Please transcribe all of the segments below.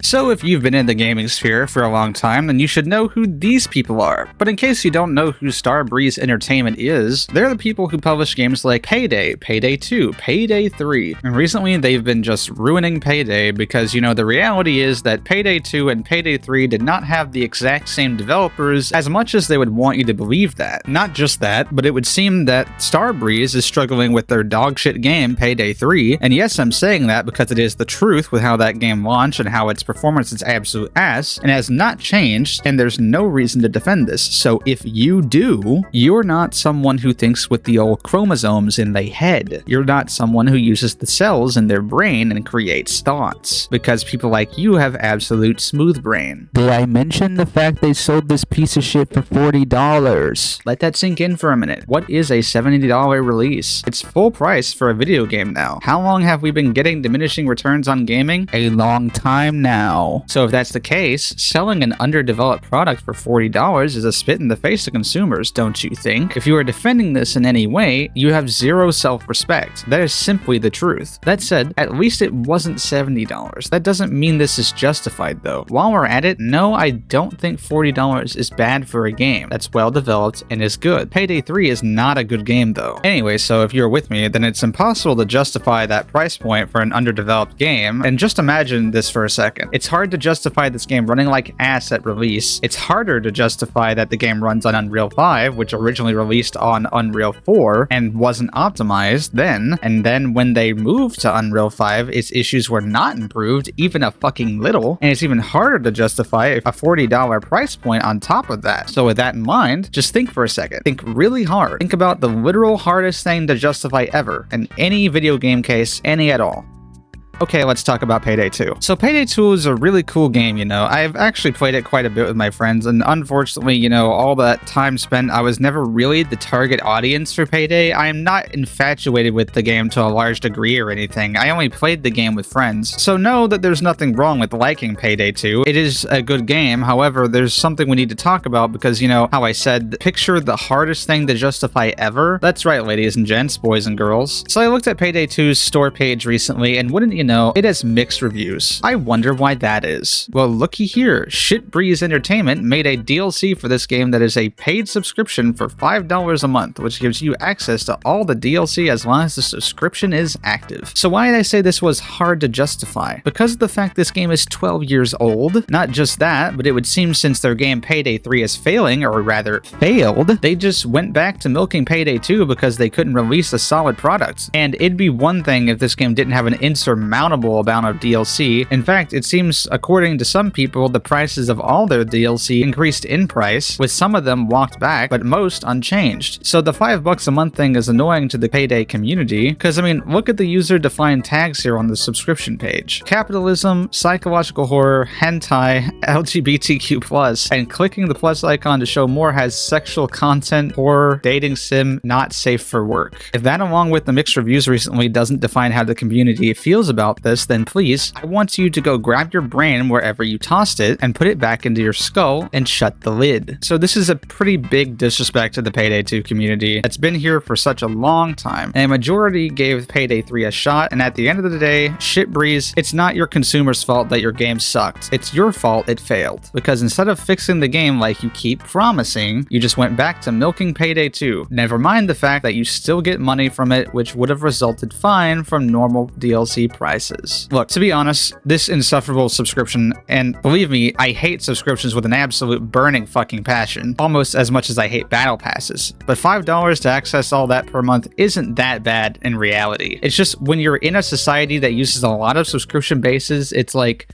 So if you've been in the gaming sphere for a long time, then you should know who these people are. But in case you don't know who Starbreeze Entertainment is, they're the people who publish games like Payday, Payday 2, Payday 3. And recently they've been just ruining Payday because, the reality is that Payday 2 and Payday 3 did not have the exact same developers as much as they would want you to believe that. Not just that, but it would seem that Starbreeze is struggling with their dogshit game, Payday 3. And yes, I'm saying that because it is the truth with how that game launched and how its performance is absolute ass and has not changed, and there's no reason to defend this. So if you do, you're not someone who thinks with the old chromosomes in their head. You're not someone who uses the cells in their brain and creates thoughts, because people like you have absolute smooth brain. Did I mention the fact they sold this piece of shit for $40? Let that sink in for a minute. What is a $70 release? It's full price for a video game now. How long have we been getting diminishing returns on gaming? A long time now. So if that's the case, selling an underdeveloped product for $40 is a spit in the face to consumers, don't you think? If you are defending this in any way, you have zero self-respect. That is simply the truth. That said, at least it wasn't $70. That doesn't mean this is justified though. While we're at it, no, I don't think $40 is bad for a game that's well developed and is good. Payday 3 is not a good game though. Anyway, so if you're with me, then it's impossible to justify that price point for an underdeveloped game. And just imagine this for a second. It's hard to justify this game running like ass at release. It's harder to justify that the game runs on Unreal 5, which originally released on Unreal 4 and wasn't optimized then. And then when they moved to Unreal 5, its issues were not improved, even a fucking little. And it's even harder to justify a $40 price point on top of that. So with that in mind, just think for a second. Think really hard. Think about the literal hardest thing to justify ever in any video game case, any at all. Okay, let's talk about Payday 2. So Payday 2 is a really cool game, I've actually played it quite a bit with my friends, and unfortunately, all that time spent, I was never really the target audience for Payday. I am not infatuated with the game to a large degree or anything. I only played the game with friends. So know that there's nothing wrong with liking Payday 2. It is a good game. However, there's something we need to talk about because, how I said, picture the hardest thing to justify ever. That's right, ladies and gents, boys and girls. So I looked at Payday 2's store page recently, and wouldn't you know, it has mixed reviews. I wonder why that is. Well, looky here. Starbreeze Entertainment made a DLC for this game that is a paid subscription for $5 a month, which gives you access to all the DLC as long as the subscription is active. So why did I say this was hard to justify? Because of the fact this game is 12 years old. Not just that, but it would seem since their game Payday 3 is failing, or rather failed, they just went back to milking Payday 2 because they couldn't release a solid product. And it'd be one thing if this game didn't have an insurmountable amount of DLC. In fact, it seems, according to some people, the prices of all their DLC increased in price, with some of them walked back, but most unchanged. So the $5 a month thing is annoying to the Payday community, because look at the user-defined tags here on the subscription page. Capitalism, psychological horror, hentai, LGBTQ+, and clicking the plus icon to show more has sexual content, horror, dating sim, not safe for work. If that, along with the mixed reviews recently, doesn't define how the community feels about this, then please, I want you to go grab your brain wherever you tossed it and put it back into your skull and shut the lid. So this is a pretty big disrespect to the Payday 2 community that's been here for such a long time, and a majority gave Payday 3 a shot, and at the end of the day, Starbreeze, it's not your consumer's fault that your game sucked. It's your fault it failed, because instead of fixing the game like you keep promising, you just went back to milking Payday 2. Never mind the fact that you still get money from it, which would have resulted fine from normal DLC prices. Look, to be honest, this insufferable subscription, and believe me, I hate subscriptions with an absolute burning fucking passion, almost as much as I hate battle passes. But $5 to access all that per month isn't that bad in reality. It's just when you're in a society that uses a lot of subscription bases, it's like,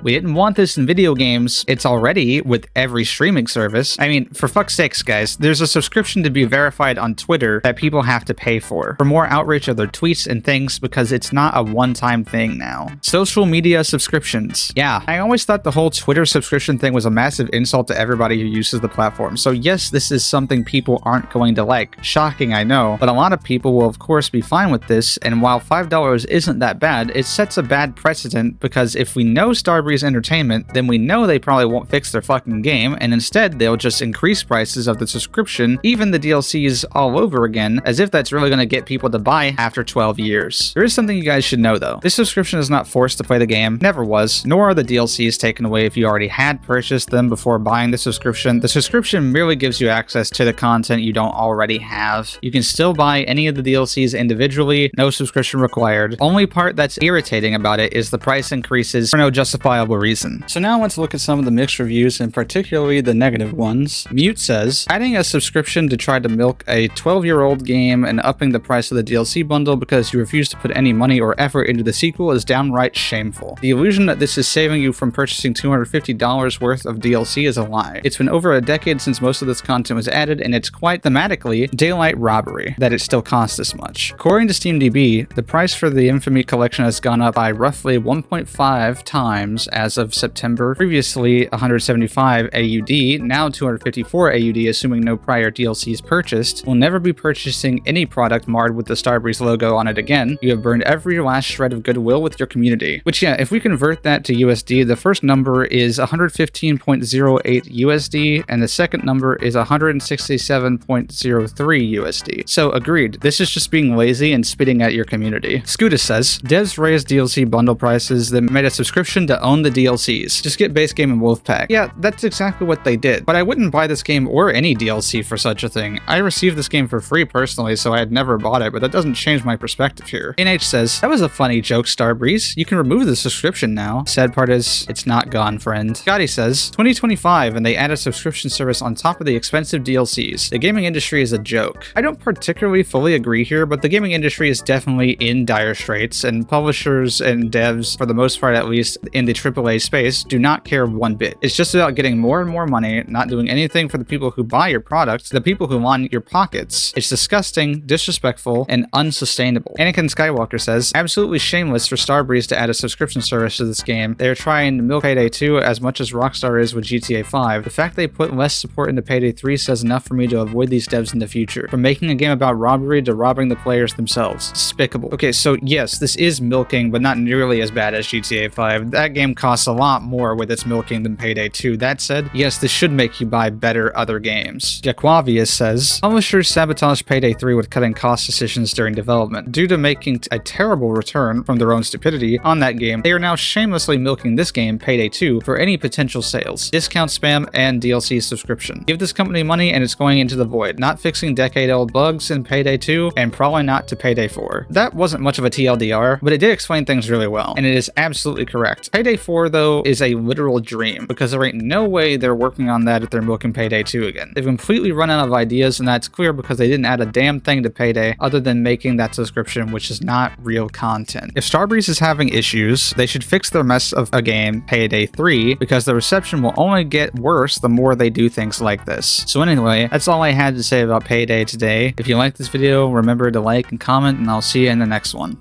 we didn't want this in video games. It's already with every streaming service. For fuck's sakes, guys, there's a subscription to be verified on Twitter that people have to pay for more outreach of their tweets and things, because it's not a one-time thing now. Social media subscriptions. Yeah, I always thought the whole Twitter subscription thing was a massive insult to everybody who uses the platform. So yes, this is something people aren't going to like. Shocking, I know, but a lot of people will of course be fine with this, and while $5 isn't that bad, it sets a bad precedent, because if we know Starbreeze Starbreeze Entertainment, then we know they probably won't fix their fucking game, and instead they'll just increase prices of the subscription, even the DLCs all over again, as if that's really going to get people to buy after 12 years. There is something you guys should know though. This subscription is not forced to play the game, never was, nor are the DLCs taken away if you already had purchased them before buying the subscription. The subscription merely gives you access to the content you don't already have. You can still buy any of the DLCs individually, no subscription required. Only part that's irritating about it is the price increases for no justifiable reason. So now let's look at some of the mixed reviews, and particularly the negative ones. Mute says, adding a subscription to try to milk a 12-year-old game and upping the price of the DLC bundle because you refuse to put any money or effort into the sequel is downright shameful. The illusion that this is saving you from purchasing $250 worth of DLC is a lie. It's been over a decade since most of this content was added, and it's quite thematically daylight robbery that it still costs this much. According to SteamDB, the price for the Infamy collection has gone up by roughly 1.5 times as of September. Previously 175 AUD, now 254 AUD, assuming no prior DLCs purchased. Will never be purchasing any product marred with the Starbreeze logo on it again. You have burned every last shred of goodwill with your community. Which, yeah, if we convert that to USD, the first number is 115.08 USD, and the second number is 167.03 USD. So agreed, this is just being lazy and spitting at your community. Scootus says, devs raised DLC bundle prices, then made a subscription to own the DLCs. Just get base game and Wolfpack. Yeah, that's exactly what they did. But I wouldn't buy this game or any DLC for such a thing. I received this game for free personally, so I had never bought it, but that doesn't change my perspective here. NH says, that was a funny joke, Starbreeze. You can remove the subscription now. Sad part is, it's not gone, friend. Gotti says, 2025 and they add a subscription service on top of the expensive DLCs. The gaming industry is a joke. I don't particularly fully agree here, but the gaming industry is definitely in dire straits, and publishers and devs, for the most part at least in the AAA space, do not care one bit. It's just about getting more and more money, not doing anything for the people who buy your products, the people who line your pockets. It's disgusting, disrespectful, and unsustainable. Anakin Skywalker says, absolutely shameless for Starbreeze to add a subscription service to this game. They're trying to milk Payday 2 as much as Rockstar is with GTA 5. The fact they put less support into Payday 3 says enough for me to avoid these devs in the future. From making a game about robbery to robbing the players themselves. Despicable. Okay, so yes, this is milking, but not nearly as bad as GTA 5. That game costs a lot more with its milking than Payday 2. That said, yes, this should make you buy better other games. Jaquavius says, publishers sabotaged Payday 3 with cutting cost decisions during development. Due to making a terrible return from their own stupidity on that game, they are now shamelessly milking this game, Payday 2, for any potential sales, discount spam, and DLC subscription. Give this company money and it's going into the void, not fixing decade-old bugs in Payday 2, and probably not to Payday 4. That wasn't much of a TLDR, but it did explain things really well, and it is absolutely correct. Payday 4, though, is a literal dream, because there ain't no way they're working on that if they're milking Payday 2 again. They've completely run out of ideas, and that's clear because they didn't add a damn thing to Payday other than making that subscription, which is not real content. If Starbreeze is having issues, they should fix their mess of a game, Payday 3, because the reception will only get worse the more they do things like this. So anyway, that's all I had to say about Payday today. If you like this video, remember to like and comment, and I'll see you in the next one.